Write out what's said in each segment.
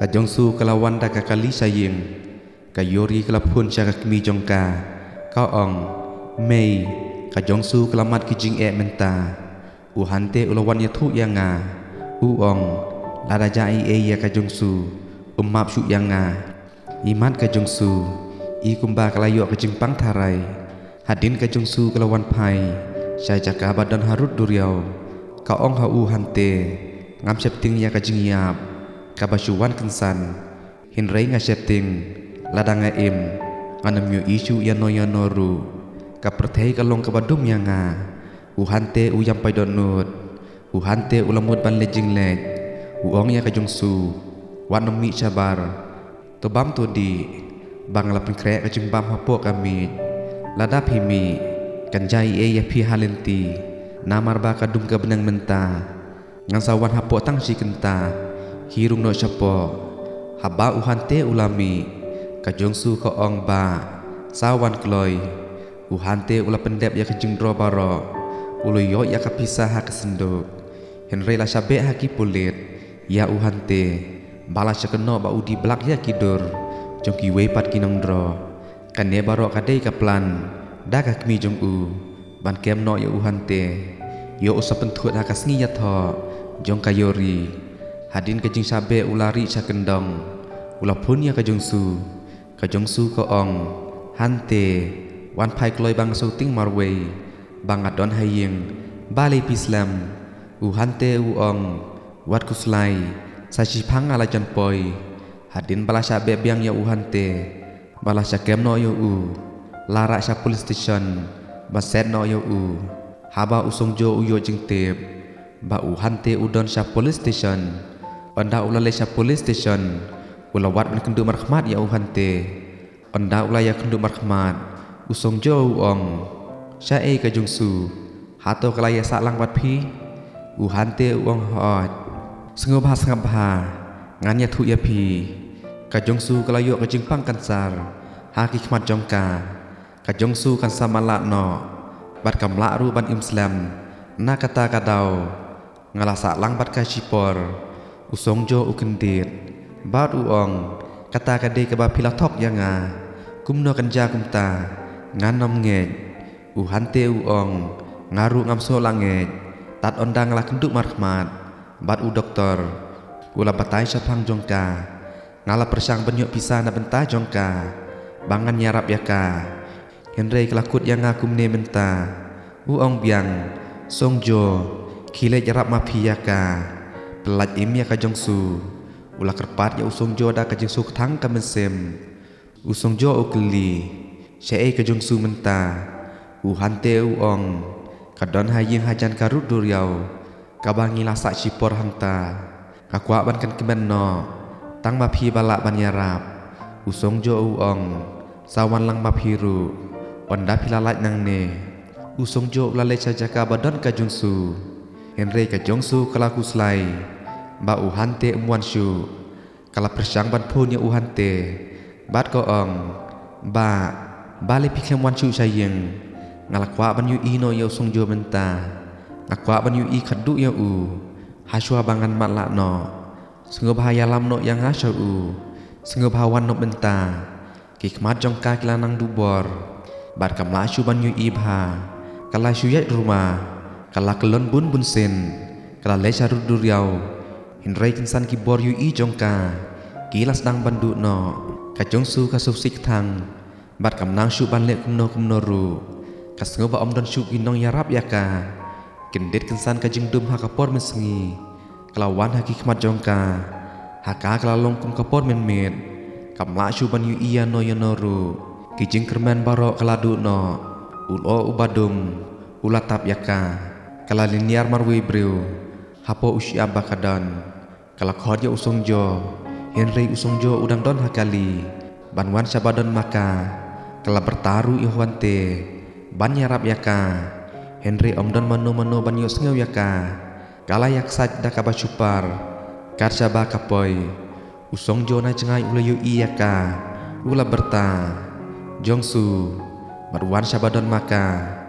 Kajongsu kelawan da kakali saying kayori kelapun syaka kemi jongka kaong mei kajongsu kelamat kijing menta uhante ulawan yathu yanga uong lada jai ya kajongsu umap syuk yanga iman kajongsu i kumba kalayo kajing pang tharai hadin kajongsu kelawan pai syai jaka badan harut duriau kaong hau hante ngam septing ya kajing yap kabasuan kensan hinrei ngaseting ladanga im nganamyo isu yano kaperthei kalong kabadum yanga uhante uyam paidonut uhante ulamut ban lejing lej uong ya kajongsu wanami sabar tobam todi bangla pengkrek kajing bam hapo kami ladap himi kanjai ya pi halenti namar ba kadum ka benang menta ngansawan hapo tang si kenta hirung no syapo haba uhante ulami kajongsu kaong ba sawan kloy uhante ula pendep ya kajing dro baro uluyo ya kapisah ha kesenduk henry la syabe ha kipulit ya uhante bala syakeno ba udi blak ya kidur jongki we pat kinong dro kane baro kadai kaplan da ka kmi jong u ban kem no ya uhante yo usapentut ha kasngi ya tho jong kayori hadin kajing sabe ulari sakendong ulapun ya kajongsu kaong hante wan pai kloy bang sauting marway bang adon haying balai pislam hante uong wat kuslai sachi pang ala jan poi hadin bala sabe biang ya hante bala sakem no yo lara sa police station baset no yo haba usongjo uyo jingtep ba hante udon sa police station onda ulale sa police station ulawat ban kendu markhmat ya uhante onda ulaya kendu markhmat usong jo uong syae kajongsu hato kelaya saklang wat pi uhante uong hot sengobha nganya thu ya pi kajongsu kelayo kajing pang kansar haki khmat jongka kajongsu kan samala no bat kamla ru ban imslam na kata kadau ngalasa lang bat ka sipor usong jo ukendit bat uong kata kade kaba pilatok yanga kumno kanja kumta nganom ngej uhante uong ngaru ngamso langej tat ondang la kenduk markhmat bat doktor ula batai sapang jongka ngala persang benyuk pisah na benta jongka bangan nyarap yaka henrei kelakut yanga kumne menta uong biang songjo kile jarap mapi yaka pelaj im ya kajongsu ula kerpat ya usongjo da kajongsu ketang kamensem usongjo ukeli syai kajongsu menta uhante uong kadon haying hajan karut duriau kabangi lasak sipor hanta kakwa ban kan kemen no tang mapi balak ban yarap usongjo uong sawan lang mapiru onda pilalat nang ne usongjo lalai sajaka badan kajongsu henrei kajongsu kalaku slai ba uhante umwan syu kala persyang ban pun ya uhante bat koong ba bale piklem wan syu sayeng ngalakwa ban yu ino ya usongjo menta ngakwa ban yu i khadu ya haswa bangan matla no sengobha yalam no yang hasau sengobha wan no menta kikmat jongka kilanang dubor bat kamla syu ban yu i bha kala syu yat rumah kala kelon bun sen kala le sarud duriau hinrei kinsan kibor yu i jongka kilas dang bandu no kajongsu kasufsik thang bat kamnang syu ban le kumno ru kasngo ba omdon syu ginong yarap yaka kendet kinsan kajing dum hakapor mesengi kelawan hakikmat jongka haka kelalong kum kapor menmet kamla syu ban yu iya no yonoru kijing kermen baro keladu no ulo ubadum ulatap yaka kala linear marwi breu hapo usia bakadan kala khod ya usongjo henrei usongjo udang don hakali banwan sabadon maka kala bertaru ihwante ban yarap yaka henrei omdon mano ban yo sengeu yaka kala yak saj da kabasupar karsa bakapoi usongjo na cengai ulayu iyaka ula berta jongsu marwan sabadon maka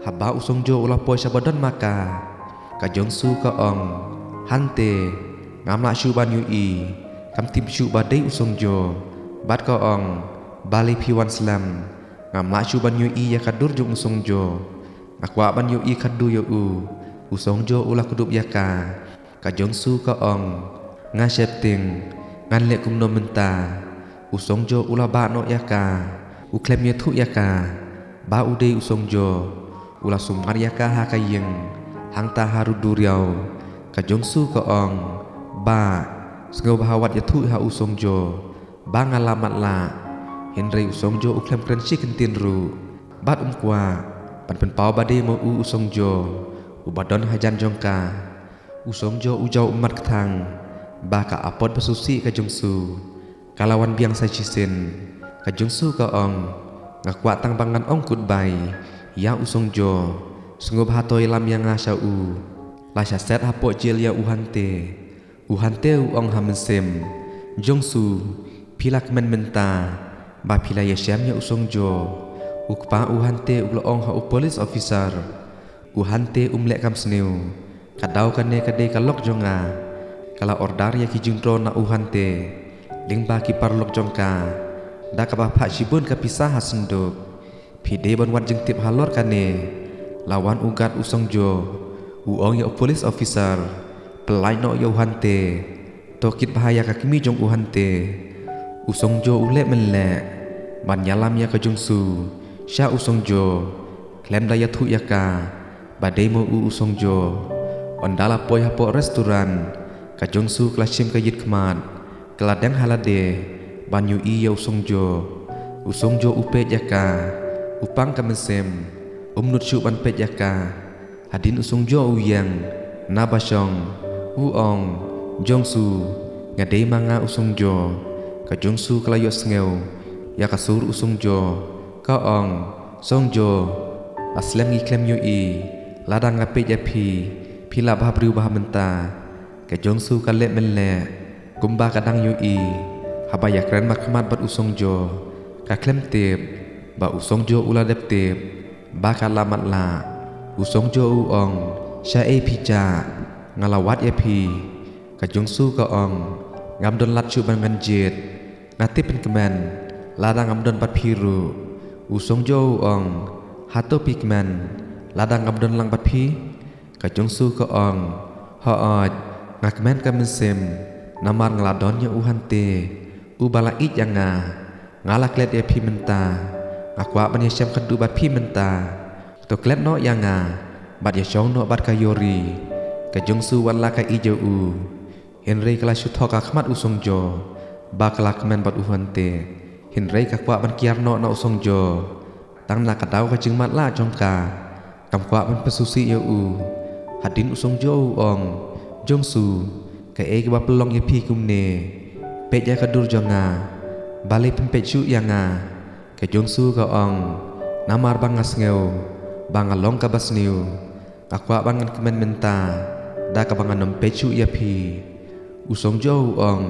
haba usongjo ulah poi sabadon maka kajongsu kaong hante ngamla syuban yu i kam tim chu badai usong jo bat ko ong bali piwan slam ngam la chu ban yu i ya kadur jung usong jo akwa ban yu i kadu yo usong jo ula kudup yaka ka jong su ko ong nga septing ngan le kum no menta usong jo ula ba no yaka uklem ye thu yaka ba ude usong jo ula sumar yaka ha kayeng hang ta haru duriau ka jong su ko ong ba sngau bahawat ya thu ha usong jo ba ngalamat la henry usong jo uklem kren si kentin ru bat kwa pan pen pau bade mo usong jo ubadon hajan jongka usong jo ujau umat ketang ba ka apot pasusi ka jong su kalawan biang sa chisen ka jong su ka ong ngakwa tang bangan ong kut bai ya usong jo sngub hatoi lam yang ngasa la sha set hapo jil ya uhante ong hamensem jong su pilak men menta ba pila ya syam ya usong jo ukpa uhante ulo ong ha police officer uhante umlek kam sneu kadau kane kade kalok jonga kala ordar ya kijungtro na uhante lingba ki parlok jongka da ka ba pha sibun ka pisah hasenduk pide ban wat jeng tip halor kane lawan ugat usong jo uong ya police officer pelai no ya uhante tokit bahaya ka kimi jong uhante usong jo ule menle ban yalam ya ka jongsu sha usong jo klem da ya thu yaka badai mo usong jo ondala poi hapo restoran ka jongsu klasim ka yit kmat keladang halade banyu i ya usong jo upet yaka upang ka mesem umnut shu ban pet yaka hadin usong jo uyang nabasong uong jongsu ngadei manga usong jo ka jongsu kalayo sngeu ya kasur usong jo ka ong song jo aslem ngi klem yu i ladang ngape ya pila bah briu bah menta ka jongsu ka le menle kumba kadang yu i habaya kren makmat bat usong jo ka klem tip ba usong jo ula dep tip ba ka lamat la usong jo uong sha e pija ngalawat ya ka jongsu ka ong ngam don lat chu ban ngan jet ngati pen kemen ladang ngam don pat piru usong jo ong hato pikmen ladang ngam don lang pat pi ka jongsu ka ong ha oj ngakmen ka mesem namar ngladon ya uhante ubala it yanga ngalak let ya menta ngakwa ban ya syam kadu bat menta to klet no yanga bat ya chong no bat ka yori ka jongsu wan la ka ijau henry kala shutho ka khmat usong jo ba kala kemen bat uhante henry ka kwa ban kiar no na usong jo tang na ka dau ka jingmat la jongka kam kwa ban pesusi ya hadin usong jo ong jongsu ka e ba pelong ya kumne pet ya kadur jonga bale pempet chu yanga ka jongsu ka ong namar bangas ngeu bangalong ka basniu akwa bangan kemen menta da ka bangan nempet chu ya usong jo ong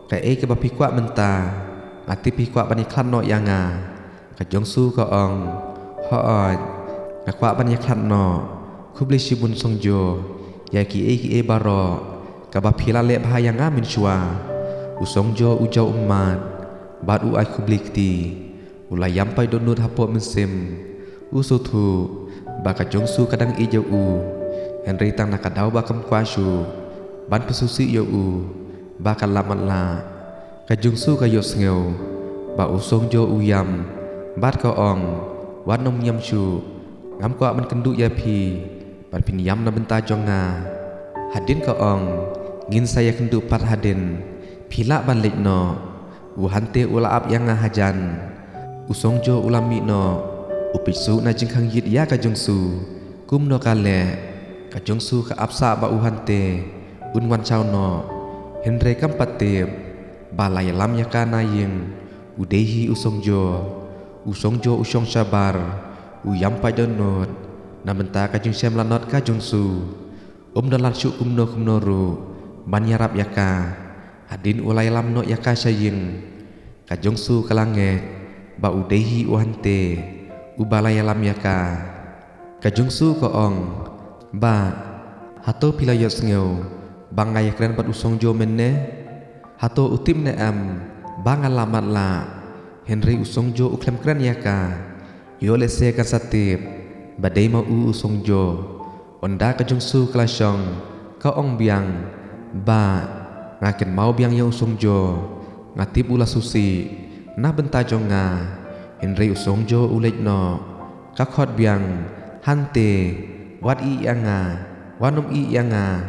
ka e ka ba pikwa menta ati pikwa bani klan no yanga ka jongsu ka ong ha oj akwa bani klan no kubli shibun song jo ya ki e baro ka ba phila le bahayanga min shua usong jo ujau umat bat ai kublikti ulai yampai donut hapo mesim usutu ba ka jongsu kadang ijau henry tang nakadau ba kam kwashu ban pesusi yo ba ka lamat la ka jongsu ka yo sngeu ba usong jo uyam bat ka ong wan nom yam shu ngam kwa ban kendu ya ban pin yam na benta jonga hadin ka ong ngin saya kendu pat hadin pila ban lek no uhante ula ap yang hajan usong jo ulami no upisu na jingkhang yit ya ka jongsu kum no kale ka jongsu ka apsa ba uhante unwan chau no henry kam patep balai lam ya kana yeng udehi usong jo usong sabar uyam pa donot na benta ka jing sem lanot ka jongsu dalan syuk kumno ru ban yarap yaka hadin ulai lam no yaka sayeng ka jongsu kalange ba udehi uhante ubalai lam yaka ka jongsu ko ong ba hato pila yos ngeu bangai kren pat usong jo menne hato utim ne bang alamat la Henry usong jo uklem kran yaka yo le se kan satip badai mau usong jo onda ka jong su klasyong ka ong biang ba ngaken mau biang ya usong jo ngatip ula susi na benta jonga Henry usong jo ulej no ka khot biang hante wat i yanga wanum i yanga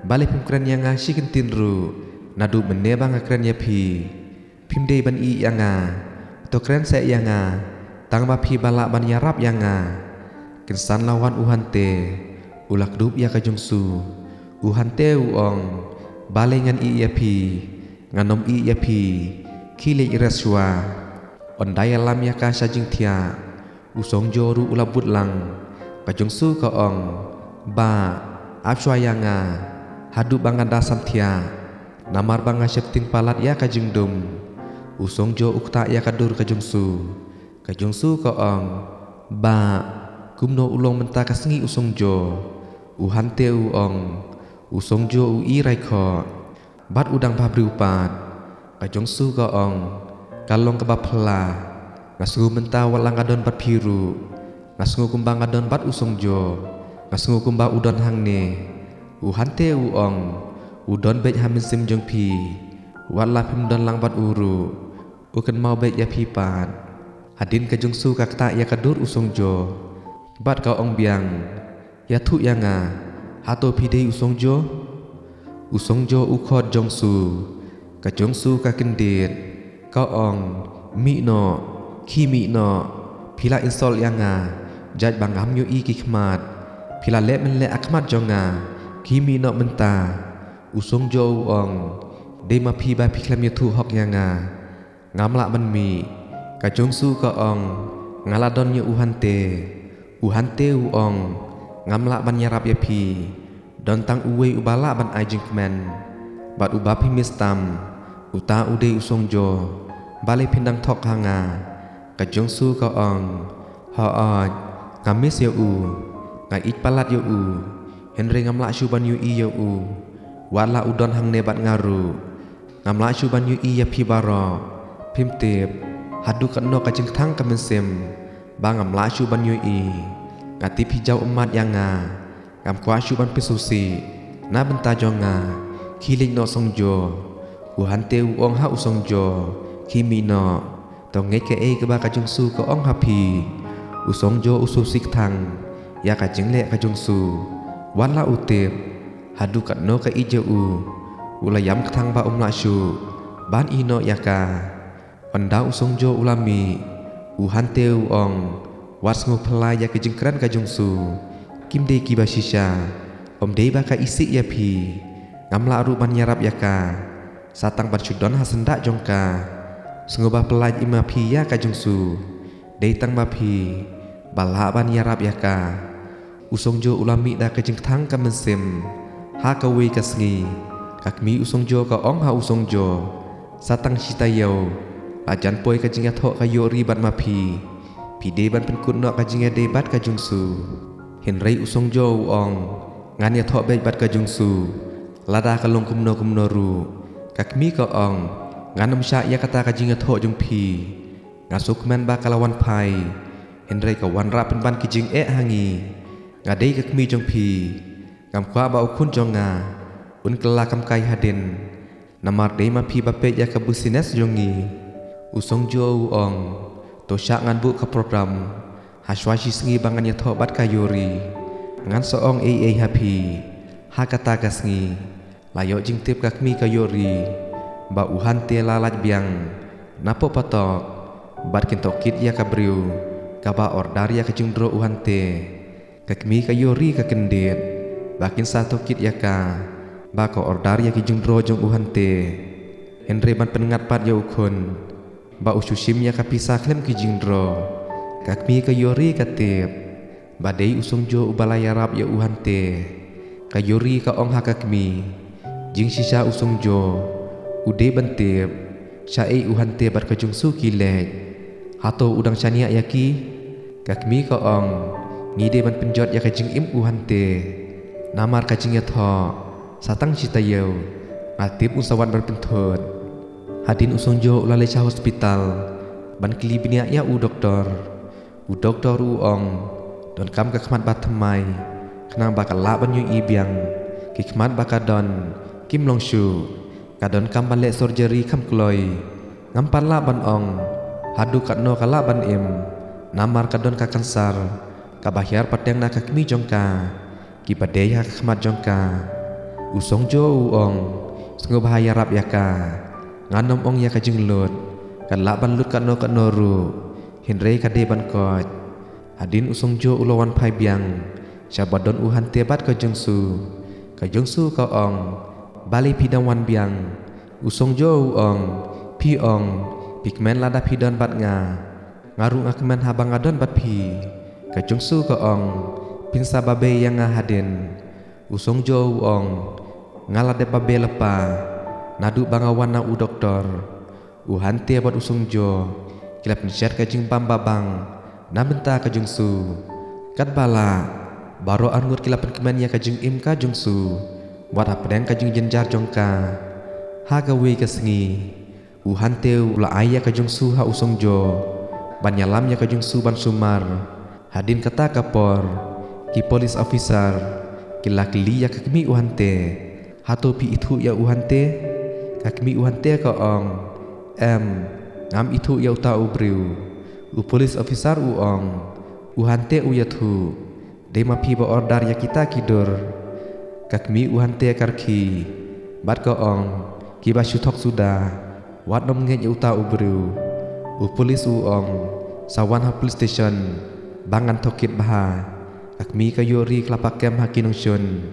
balik pim kran yanga shikentin ru nadu benne bang kran ya phi pim dei ban i yanga to kran se yanga tang ba phi bala ban yarap yanga kensan lawan uhante ulak dup ya ka jongsu uhante uong balengan i ya phi nganom i ya phi khile iraswa ondaya lam ya ka sajing thia usong joru ulabut lang ka jongsu ka ong ba apswa yanga hadu banganda samthia namar banga septing palat ya ka jingdum usong jo ukta ya kadur ka jongsu ka ong ba kumno ulong menta kasngi usong jo uhante uong usong jo ui raikho bat udang pabri upat ka jongsu ka ong kalong ka bapla ngasu menta walang adon bat biru ngasu kumbang adon bat usong jo ngasu kumba udon hangne uhante uong udon bet hamin sim jong pi wala pim don lang bat uru ukan mau bet ya pi pat hadin ka jongsu kakta ya kadur usong jo bat ka ong biang ya thu yanga hato pi dei usong jo ukhot jongsu ka jongsu ka kendit ka ong mi no khi mi no pila install yanga jaj bangam yo i kikmat pila le men le akmat jonga kimi no menta usong jo ong de ma phi ba phiklam ya thu hok yanga ngamla ban mi ka jongsu ka ong ngaladon ya uhante uong ngamla ban yarap ya phi don tang uwe ubala ban ajing kmen bat ubapi mistam uta ude usong jo bale pindang thok hanga ka jongsu ka ong ha kamis ya ngai ik palat ya Henry ngamla syuban yu i ya wala udon hang nebat ngaru ngamla syuban yu i ya phi baro pimtip hadu kanno ka jing thang kamensem ba ngamla syuban yu i ngati hijau umat yanga ngam kwa syuban pisusi na benta jonga khiling no songjo uhante uong ha usongjo kimi no tong ngeke e ka ba ka jungsu ka ong hapi usongjo ususik thang ya ka jingle ka jungsu wala utip hadu kanno ka ijau ulayam thang ba umla syu ban ino yaka onda usongjo ulami uhante uong was ngupla ya ka jingkran ka jungsu kimde ki basisha omde ba ka isi ya phi ngamla ruban yarap yaka satang barsudon hasenda jongka sengubah pelaj ima phi ya ka jungsu deitang ma phi bala ban yarap yaka usongjo ulami da ka jingthang ka mensem ha ka we ka sngi kakmi usongjo ka ong ha usongjo satang sitayo ajan poi ka jinga tho ka yori ban ma phi de ban pen kun no ka jinga de bat ka jungsu Henry usongjo ong ngan ya tho be bat ka jungsu lada ka long kumno ru kakmi ka ong nganam sya ya kata ka jinga tho jung phi ngasuk men ba kalawan pai Henry ka wan ra pen ban ki jing hangi ngadei kakmi jung phi ngam kwa ba ukun jonga un kala kam kai hadin namar dei ma phi ba pe ya ka busines jongi usongjo ong to sya ngan bu ka program haswashi sngi bangan ya tho bat ka yori ngan soong happy ha kata ka sngi layo jing tip kakmi ka yori ba uhante lalat biang napo patok bat kinto kit ya ka briu ka ba ordar ya ka jungdro uhante kakmi ka yori ka kendit bakin satu kit ya ka ba ka ordar ya ki jungdro jong uhante Henry ban penengat pat ya ukun ba ususim ya ka pisah klem ki jingdro kakmi ka yori katip badai usongjo ubalaya rap ya uhante ka yori ka ong ha kakmi jing sisa usongjo ude bantip syai uhante bar ka jungsu kilek hato udang chania yaki kakmi ka ong ngide ban penjot ya ka jing im uhante namar ka jing ya tho satang citayo Atip usawan berpentot hadin usung jo ulalecha hospital ban kili binia ya u doktor u ong don kam ka khmat bat thamai khnang bakala ban yu ibiang ki khmat bakadon kim long shu kadon kam ban le surgery kham kloi ngam pala ban ong hadu katno kala ban im namar kadon ka kansar ka bahyar pateng na ka kmi jongka ki padeya khmat jongka usong jo u ong sengo bahaya rap yaka nganom ong ya ka jinglut kan la ban lut katno ru hinrei ka de ban kot hadin usong jo ulawan phai biang syabadon u han tebat ka jongsu ka ong bali pidawan biang usong jo u ong pi ong pikmen lada pidon bat ngaru akmen habang adon bat pi ka jongsu ka ong pinsa babe yang hadin usong jo u ong ngalade babe lepa nadu bangawan na u doktor u hante bat usung jo kilap nsyat ka jing babang na benta ka jungsu kat bala baro angut kilapan kemennya ka jing im ka jungsu buat apden ka jing jenjar jongka ha ka wi ka sengi u hante ula aya ka jungsu ha usung jo banyalamnya ka jungsu ban sumar hadin kata kapor ki police officer kilakli ya ka kemi u hante hato pi itu ya uhante kakmi uhante ka ong ngam itu ya uta ubriu u police officer u ong uhante u yathu de ma pi ba order ya kita kidur kakmi uhante karki bat ka ong ki ba shuthok suda wat nom nge ya uta ubriu u police u ong sawan ha police station bangan thokit baha kakmi ka yori klapak kem hakinong shun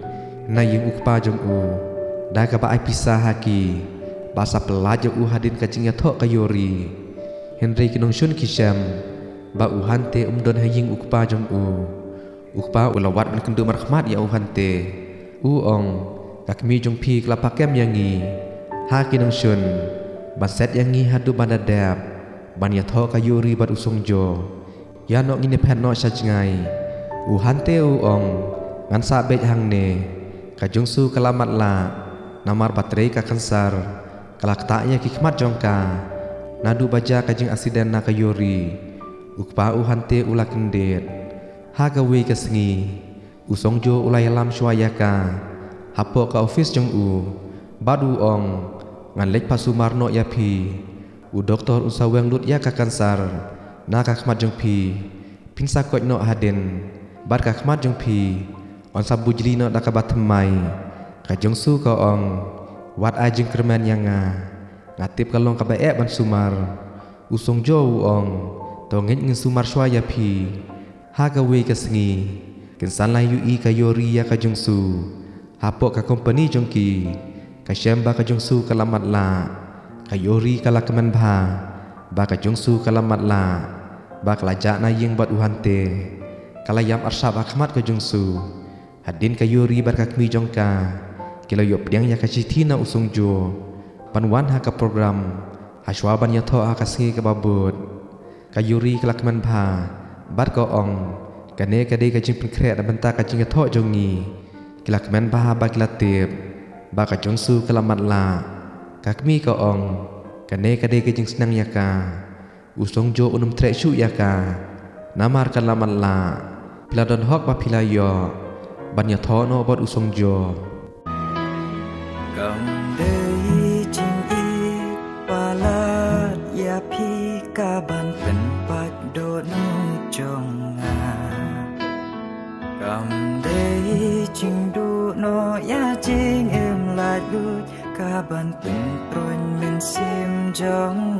na yung ukpa jong u da ka ba ai pisah haki basa pelajar u hadin ka jingya thok ka yori henry kinong shun kisam ba u hante don haying ukpa jong u ukpa ulawat ban kendu markhmat ya u hante u ong kakmi jong pi klapakem yangi ha kinong shun baset yangi hadu bandadap ban ya thok ka yori bat usong jo ya no ngine phet no sajngai u hante u ong ngan sa bej hang ne kajungsu kalamat la namar baterai ka kansar kalak taknya kikmat jongka nadu baja kajing asiden na kayori ukpa u hante ula kendet ha ka wi ka sengi usong jo ulai lam shwayaka hapo ka office jong u badu ong ngan lek pasumarno ya pi u doktor usaweng lut ya ka kansar na ka khmat jong pi pinsa koj no haden bad ka khmat jong pi on sabu jili no dakabat thamai ka jongsu ka ong wat ajing kerman yang ngatip kalong ka bae ban sumar usong jo ong tongit ngin sumar swaya pi ha ka we ka sengi kinsan la yu i ka yori ya ka jongsu hapo ka company jongki ka syamba ka jongsu kalamat la ka yori kala keman ba ka jongsu kalamat la ba kalaja na yeng bat uhante kala yam arsab akhmat ka jongsu hadin ka yori bar ka kmi jongka kila yop diang ya ka chithi na usung jo panwan ha ka program hashwaban ya tho ha ka singi ka babut ka yori kala keman bar ka ong kane ka de ka jing pinkre da benta ka jing ya tho jongi kila keman ba kila tip ba ka jongsu kala matla ka kmi ka ong kane ka de ka jing senang ya ka usung jo unum tre shu ya ka namar kala matla pila don hok ba pila yo ban ya tho no bot usong jo kam dei jing i palat ya pi ka ban pen pat do nu jong kam dei jing du no ya jing em la du ka ban pen proin men sim jong